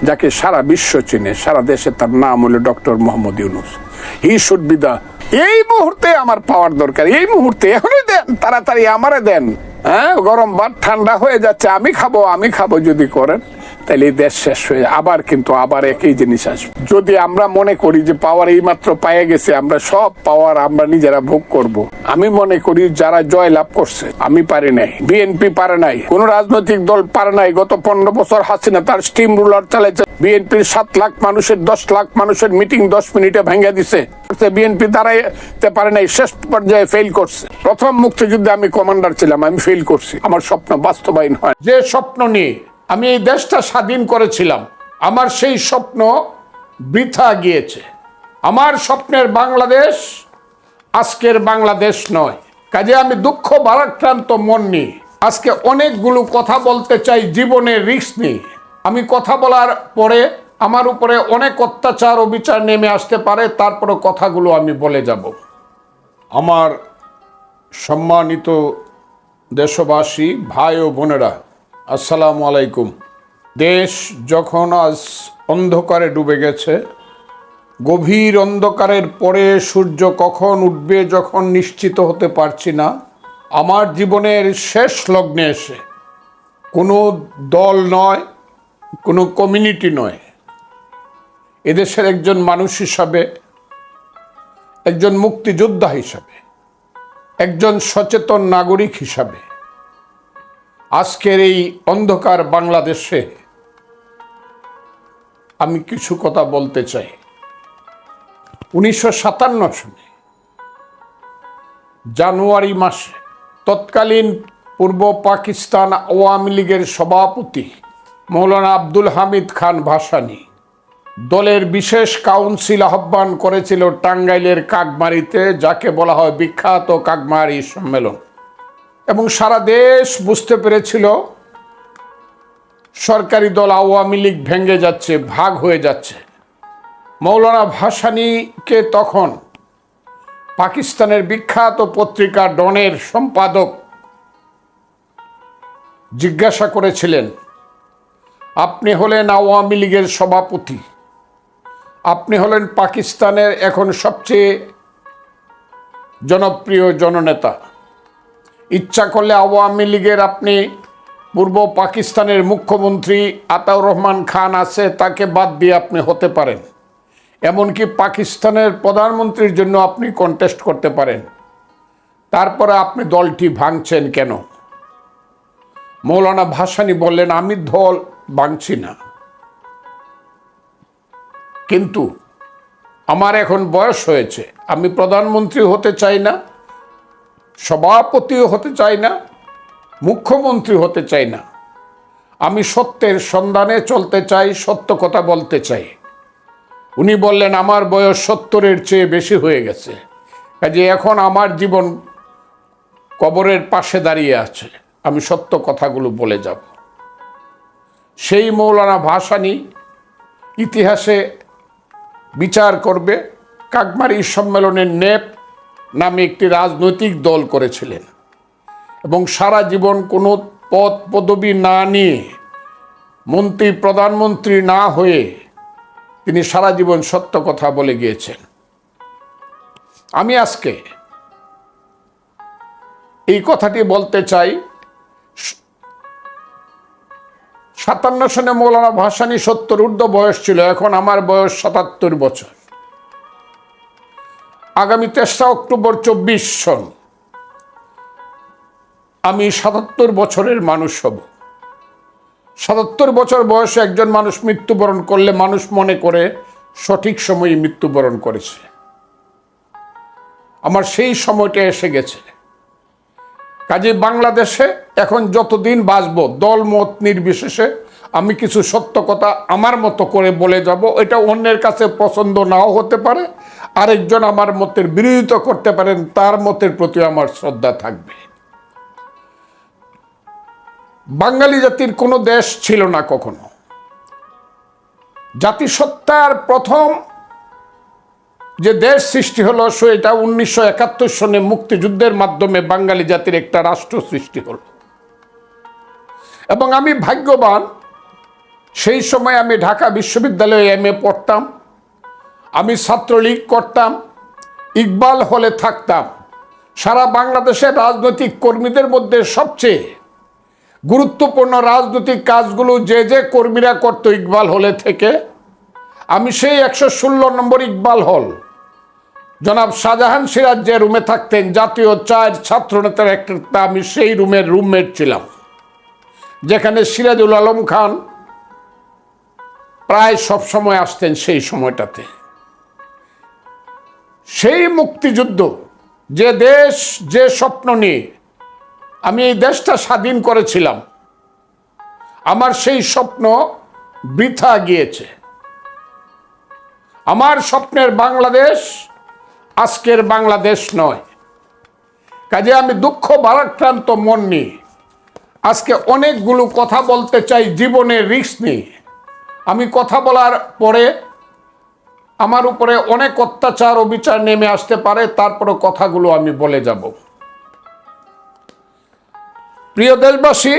যাকে সারা বিশ্ব চিনে, সারা দেশে তার নাম হলো doctor Muhammad Yunus. He should be the. এই মুহূর্তে আমার পাওয়ার দরকার, এই মুহূর্তে, এখনই দেন, তাড়াতাড়ি আমারে দেন। হ্যাঁ, গরম ভাত ঠান্ডা হয়ে যাচ্ছে, আমি খাবো যদি করেন, তাহলে এই দেশ শেষ হয়ে আবার, কিন্তু আবার একই জিনিস আসবে। যদি আমরা মনে করি যে পাওয়ার এই মাত্র পেয়ে গেছে, আমরা সব পাওয়ার আমরা নিজেরা ভোগ করব। আমি মনে করি যারা জয় লাভ করছে, আমি পারি নাই, বিএনপি পারে নাই, কোন রাজনৈতিক দল পারে নাই। গত 15 বছর হাসিনা তার স্টিম রুলার চালাইছে। বিএনপির 7 লাখ মানুষের 10 লাখ মানুষের মিটিং 10 মিনিটে ভেঙে দিছে। বিএনপি দাঁড়াইতে পারে নাই, শেষ পর্যায়ে ফেল করছে। প্রথম মুক্তিযুদ্ধে আমি কমান্ডার ছিলাম, আমি ফেল করছি, আমার স্বপ্ন বাস্তবায়ন হয়। যে স্বপ্ন নিয়ে আমি এই দেশটা স্বাধীন করেছিলাম, আমার সেই স্বপ্ন বৃথা গিয়েছে। আমার স্বপ্নের বাংলাদেশ আজকের বাংলাদেশ নয়। কাজে আমি দুঃখ ভারাক্রান্ত মন নিয়ে আজকে অনেকগুলো কথা বলতে চাই, জীবনের রিস্ক নিয়ে। আমি কথা বলার পরে আমার উপরে অনেক অত্যাচার ও বিচার নেমে আসতে পারে, তারপরে কথাগুলো আমি বলে যাব। আমার সম্মানিত দেশবাসী, ভাই ও বোনেরা, আসসালামু আলাইকুম। দেশ যখন আজ অন্ধকারে ডুবে গেছে, গভীর অন্ধকারের পরে সূর্য কখন উঠবে যখন নিশ্চিত হতে পারছি না, আমার জীবনের শেষ লগ্নে এসে কোনো দল নয়, কোনো কমিউনিটি নয়, এদেশের একজন মানুষ হিসাবে, একজন মুক্তিযোদ্ধা হিসাবে, একজন সচেতন নাগরিক হিসাবে আজকের এই অন্ধকার বাংলাদেশে আমি কিছু কথা বলতে চাই। 1957 সালে জানুয়ারি মাসে তৎকালীন পূর্ব পাকিস্তান আওয়ামী লীগের সভাপতি মৌলানা আব্দুল হামিদ খান ভাসানী দলের বিশেষ কাউন্সিল আহ্বান করেছিল টাঙ্গাইলের কাকমারিতে, যাকে বলা হয় বিখ্যাত কাকমারি সম্মেলন। এবং সারা দেশ বুঝতে পেরেছিল সরকারি দল আওয়ামী লীগ ভেঙে যাচ্ছে, ভাগ হয়ে যাচ্ছে। মৌলানা ভাসানীকে তখন পাকিস্তানের বিখ্যাত পত্রিকা ডনের সম্পাদক জিজ্ঞাসা করেছিলেন, আপনি হলেন আওয়ামী লীগের সভাপতি, আপনি হলেন পাকিস্তানের এখন সবচেয়ে জনপ্রিয় জননেতা, ইচ্ছা করলে আওয়ামী লীগের আপনি পূর্ব পাকিস্তানের মুখ্যমন্ত্রী আতাউর রহমান খান আছে, তাকে বাদ দিয়ে আপনি হতে পারেন, এমনকি পাকিস্তানের প্রধানমন্ত্রীর জন্য আপনি কন্টেস্ট করতে পারেন, তারপরে আপনি দলটি ভাঙছেন কেন? মৌলানা ভাসানী বললেন, আমি দল ভাঙছি না, কিন্তু আমার এখন বয়স হয়েছে, আমি প্রধানমন্ত্রী হতে চাই না, সভাপতিও হতে চাই না, মুখ্যমন্ত্রী হতে চাই না, আমি সত্যের সন্ধানে চলতে চাই, সত্য কথা বলতে চাই। উনি বললেন, আমার বয়স 70-এর চেয়ে বেশি হয়ে গেছে, কাজে এখন আমার জীবন কবরের পাশে দাঁড়িয়ে আছে, আমি সত্য কথাগুলো বলে যাব। সেই মৌলানা ভাসানী ইতিহাসে বিচার করবে, কাকমারি সম্মেলনের নেপ নামে একটি রাজনৈতিক দল করেছিলেন এবং সারা জীবন কোনো পদ পদবি না নিয়ে, মন্ত্রী প্রধানমন্ত্রী না হয়ে তিনি সারা জীবন সত্য কথা বলে গিয়েছেন। আমি আজকে এই কথাটি বলতে চাই। 57 সনে মৌলানা ভাসানী 70 ঊর্ধ্ব বয়স ছিল, এখন আমার বয়স 77 বছর। আগামী 3 অক্টোবর 24 সন আমি 77 বছরের মানুষ হব। 77 বছর বয়সে একজন মানুষ মৃত্যুবরণ করলে মানুষ মনে করে সঠিক সময়ে মৃত্যুবরণ করেছে। আমার সেই সময়টা এসে গেছে। কাজে বাংলাদেশে এখন যতদিন বাঁচব, দল মত নির্বিশেষে আমি কিছু সত্য কথা আমার মতো করে বলে যাব। এটা অন্যের কাছে পছন্দ নাও হতে পারে, আরেকজন আমার মতের বিরোধিতা করতে পারেন, তার মতের প্রতি আমার শ্রদ্ধা থাকবে। বাঙালি জাতির কোনো দেশ ছিল না কখনো। জাতিসত্তার প্রথম যে দেশ সৃষ্টি হলো সেটা 1971 সনে মুক্তিযুদ্ধের মাধ্যমে বাঙালি জাতির একটা রাষ্ট্র সৃষ্টি হলো। এবং আমি ভাগ্যবান, সেই সময় আমি ঢাকা বিশ্ববিদ্যালয়ে MA পড়তাম, আমি ছাত্রলীগ করতাম, ইকবাল হলে থাকতাম। সারা বাংলাদেশের রাজনৈতিক কর্মীদের মধ্যে সবচেয়ে গুরুত্বপূর্ণ রাজনৈতিক কাজগুলো যে কর্মীরা করত ইকবাল হলে থেকে, আমি সেই 116 নম্বর ইকবাল হল, জনাব শাহজাহান সিরাজ যে রুমে থাকতেন, জাতীয় 4 ছাত্র নেতার একটা, আমি সেই রুমের রুমমেট ছিলাম, যেখানে সিরাজুল আলম খান প্রায় সব সময় আসতেন। সেই সময়টাতে সেই মুক্তিযুদ্ধ, যে দেশ, যে স্বপ্ন নিয়ে আমি এই দেশটা স্বাধীন করেছিলাম, আমার সেই স্বপ্ন বৃথা গিয়েছে। আমার স্বপ্নের বাংলাদেশ আজকের বাংলাদেশ নয়। কাজে আমি দুঃখ ভারাক্রান্ত মন নিয়ে আজকে অনেকগুলো কথা বলতে চাই জীবনের রিস্ক নিয়ে। আমি কথা বলার পরে আমার উপরে অনেক অত্যাচার অবিচার নেমে আসতে পারে, তারপরে কথাগুলো আমি বলে যাব। প্রিয় দেশবাসী,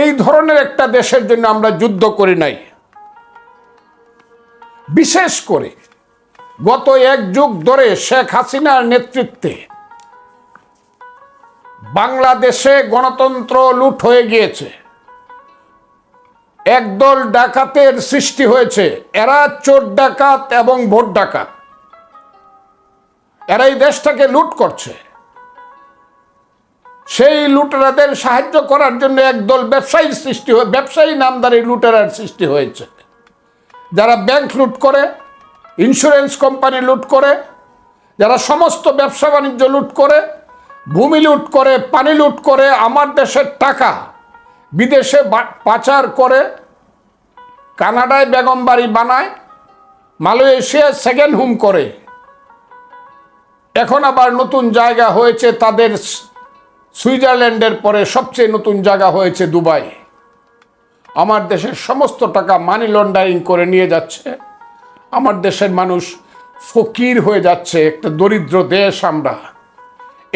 এই ধরনের একটা দেশের জন্য আমরা যুদ্ধ করি নাই। বিশেষ করে গত 1 যুগ ধরে শেখ হাসিনার নেতৃত্বে বাংলাদেশে গণতন্ত্র লুট হয়ে গিয়েছে। একদল ডাকাতের সৃষ্টি হয়েছে, এরা চোর ডাকাত এবং ভোট ডাকাত, এরা এই দেশটাকে লুট করছে। সেই লুটেরাদের সাহায্য করার জন্য একদল ব্যবসায়ী সৃষ্টি হয়ে, ব্যবসায়ী নামদারি লুটেরার সৃষ্টি হয়েছে, যারা ব্যাংক লুট করে, ইন্স্যুরেন্স কোম্পানি লুট করে, যারা সমস্ত ব্যবসা বাণিজ্য লুট করে, ভূমি লুট করে, পানি লুট করে, আমার দেশের টাকা বিদেশে পাচার করে, কানাডায় বেগম বাড়ি বানায়, মালয়েশিয়ায় সেকেন্ড হোম করে। এখন আবার নতুন জায়গা হয়েছে তাদের, সুইজারল্যান্ডের পরে সবচেয়ে নতুন জায়গা হয়েছে দুবাই। আমার দেশের সমস্ত টাকা মানি লন্ডারিং করে নিয়ে যাচ্ছে। আমার দেশের মানুষ ফকির হয়ে যাচ্ছে, একটা দরিদ্র দেশ আমরা।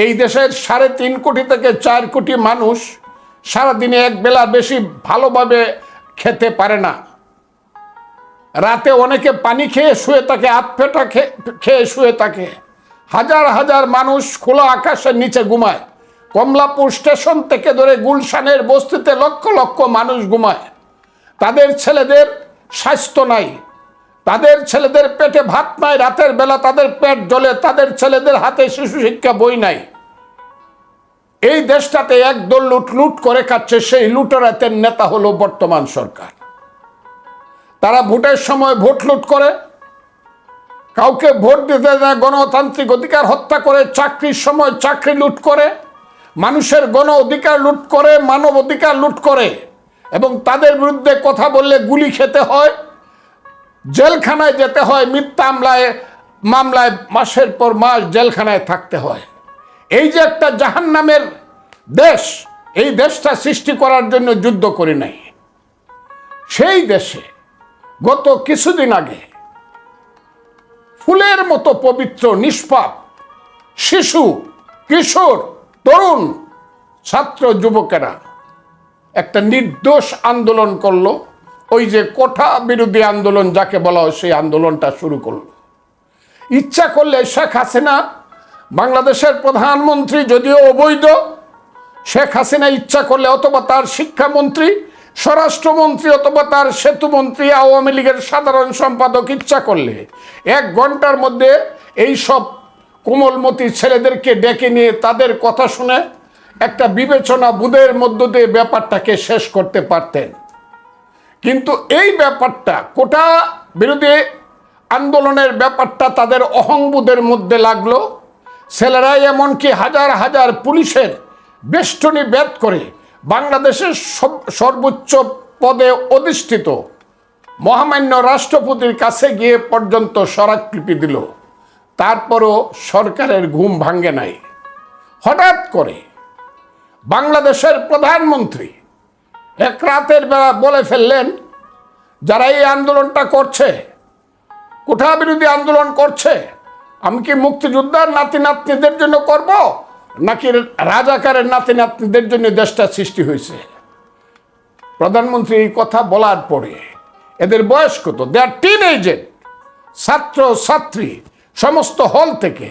এই দেশের 3.5 কোটি থেকে 4 কোটি মানুষ সারাদিনে এক বেলা বেশি ভালোভাবে খেতে পারে না। রাতে অনেকে পানি খেয়ে শুয়ে থাকে, আধপেটা খেয়ে শুয়ে থাকে। হাজার হাজার মানুষ খোলা আকাশের নিচে ঘুমায়। কমলাপুর স্টেশন থেকে ধরে গুলশানের বস্তিতে লক্ষ লক্ষ মানুষ ঘুমায়। তাদের ছেলেদের স্বাস্থ্য নাই, তাদের ছেলেদের পেটে ভাত নাই, রাতের বেলা তাদের পেট জ্বলে, তাদের ছেলেদের হাতে শিশু শিক্ষা বই নাই। এই দেশটাতে একদল লুট করে খাচ্ছে। সেই লুটেরাদের নেতা হলো বর্তমান সরকার। তারা ভোটের সময় ভোট লুট করে, কাউকে ভোট দিতে দেয়, গণতান্ত্রিক অধিকার হত্যা করে, চাকরির সময় চাকরি লুট করে, মানুষের গণ অধিকার লুট করে, মানব অধিকার লুট করে, এবং তাদের বিরুদ্ধে কথা বললে গুলি খেতে হয়, জেলখানায় যেতে হয়, মিথ্যা মামলায় মাসের পর মাস জেলখানায় থাকতে হয়। এই যে একটা জাহান্নামের দেশ, এই দেশটা সৃষ্টি করার জন্য যুদ্ধ করি নাই। সেই দেশে গত কিছুদিন আগে ফুলের মতো পবিত্র, নিষ্পাপ শিশু, কিশোর, তরুণ, ছাত্র, যুবকেরা একটা নির্দোষ আন্দোলন করলো। ওই যে কোঠা বিরোধী আন্দোলন যাকে বলা হয়, সেই আন্দোলনটা শুরু করলো। ইচ্ছা করলে শেখ হাসিনা, বাংলাদেশের প্রধানমন্ত্রী যদিও অবৈধ, শেখ হাসিনা ইচ্ছা করলে অথবা তার শিক্ষামন্ত্রী, স্বরাষ্ট্রমন্ত্রী অথবা তার সেতুমন্ত্রী, আওয়ামী লীগের সাধারণ সম্পাদক ইচ্ছা করলে 1 ঘন্টার মধ্যে এই সব কোমলমতি ছেলেদেরকে ডেকে নিয়ে তাদের কথা শুনে একটা বিবেচনা বুধের মধ্য দিয়ে ব্যাপারটাকে শেষ করতে পারতেন। কিন্তু এই ব্যাপারটা, কোটা বিরোধী আন্দোলনের ব্যাপারটা তাদের অহংবোধের মধ্যে লাগলো। ছেলেরাই এমনকি হাজার হাজার পুলিশের বেষ্টনী ভেদ করে বাংলাদেশের সর্বোচ্চ পদে অধিষ্ঠিত মহামান্য রাষ্ট্রপতির কাছে গিয়ে পর্যন্ত স্মারকলিপি দিল। তারপরও সরকারের ঘুম ভাঙ্গে নাই। হঠাৎ করে বাংলাদেশের প্রধানমন্ত্রী এক রাতের বেলা বলে ফেললেন, যারা এই আন্দোলনটা করছে, কোঠা বিরোধী আন্দোলন করছে, আমি কি মুক্তিযোদ্ধার নাতি নাতনিদের জন্য করব, নাকি রাজাকারের নাতি নাতনিদের জন্য দেশটা সৃষ্টি হয়েছে? প্রধানমন্ত্রী এই কথা বলার পরে এদের বয়স কত? দে আর টিনএজার, ছাত্র ছাত্রী সমস্ত হল থেকে,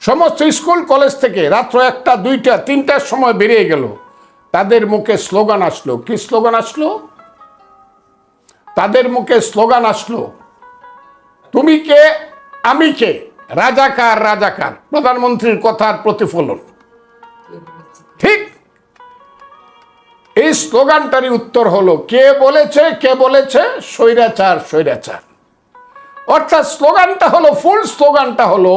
সমস্ত স্কুল কলেজ থেকে রাত্র 1টা 2টা 3টার সময় বেরিয়ে গেল। তাদের মুখে স্লোগান আসলো। কি স্লোগান আসলো? তাদের মুখে স্লোগান আসলো, তুমি কে আমি কে, রাজাকার রাজাকার। প্রধানমন্ত্রীর কথার প্রতিফলন। ঠিক এই স্লোগানটারই উত্তর হলো, কে বলেছে কে বলেছে, স্বৈরাচার স্বৈরাচার। অর্থাৎ স্লোগানটা হলো, ফুল স্লোগানটা হলো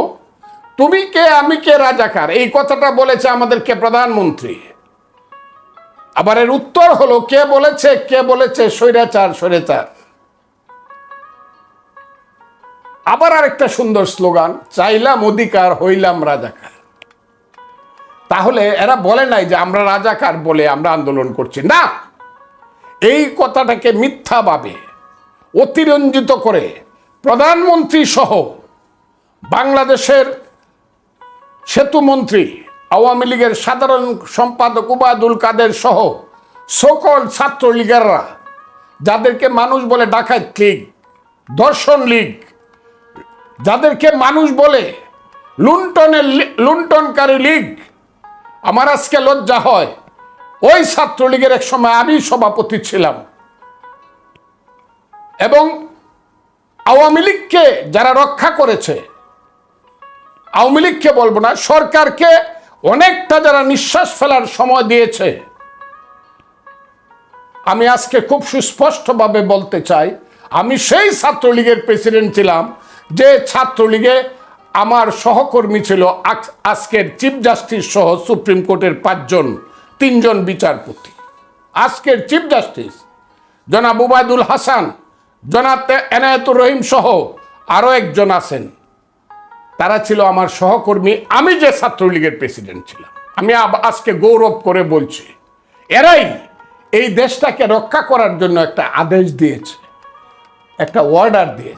তুমি কে আমি কে রাজাকার। এই কথাটা বলেছে আমাদেরকে প্রধানমন্ত্রী। আবার এর উত্তর হলো কে বলেছে স্বৈরাচার স্বৈরাচার। আবার আরেকটা সুন্দর স্লোগান, চাইলাম অধিকার হইলাম রাজাকার। তাহলে এরা বলে নাই যে আমরা রাজাকার বলে আমরা আন্দোলন করছি না। এই কথাটাকে মিথ্যাভাবে অতিরঞ্জিত করে প্রধানমন্ত্রী সহ বাংলাদেশের সেতুমন্ত্রী, আওয়ামী লীগের সাধারণ সম্পাদক ওবায়দুল কাদের সহ সকল ছাত্রলীগেররা, যাদেরকে মানুষ বলে ডাকাত লীগ, দর্শন লীগ, যাদেরকে মানুষ বলে লুণ্ঠনকারী লীগ, আমার আজকে লজ্জা হয়। ওই ছাত্রলীগের এক সময় আমি সভাপতি ছিলাম এবং আওয়ামী লীগকে যারা রক্ষা করেছে, আওয়ামী লীগকে বলবো না, সরকারকে অনেকটা যারা নিঃশ্বাস ফেলার সময় দিয়েছে, আমি আজকে খুব সুস্পষ্টভাবে বলতে চাই, আমি সেই ছাত্রলীগের প্রেসিডেন্ট ছিলাম যে ছাত্রলীগে আমার সহকর্মী ছিল আজকের চিফ জাস্টিস সহ সুপ্রিম কোর্টের 3জন বিচারপতি। আজকের চিফ জাস্টিস জনাব ওবায়দুল হাসান, জনাব এনায়েতুর রহিম সহ আরো একজন আছেন, তারা ছিল আমার সহকর্মী আমি যে ছাত্রলীগের প্রেসিডেন্ট ছিলাম। আমি আজকে গৌরব করে বলছি, এরাই এই দেশটাকে রক্ষা করার জন্য একটা আদেশ দিয়েছে, একটা অর্ডার দিয়েছে।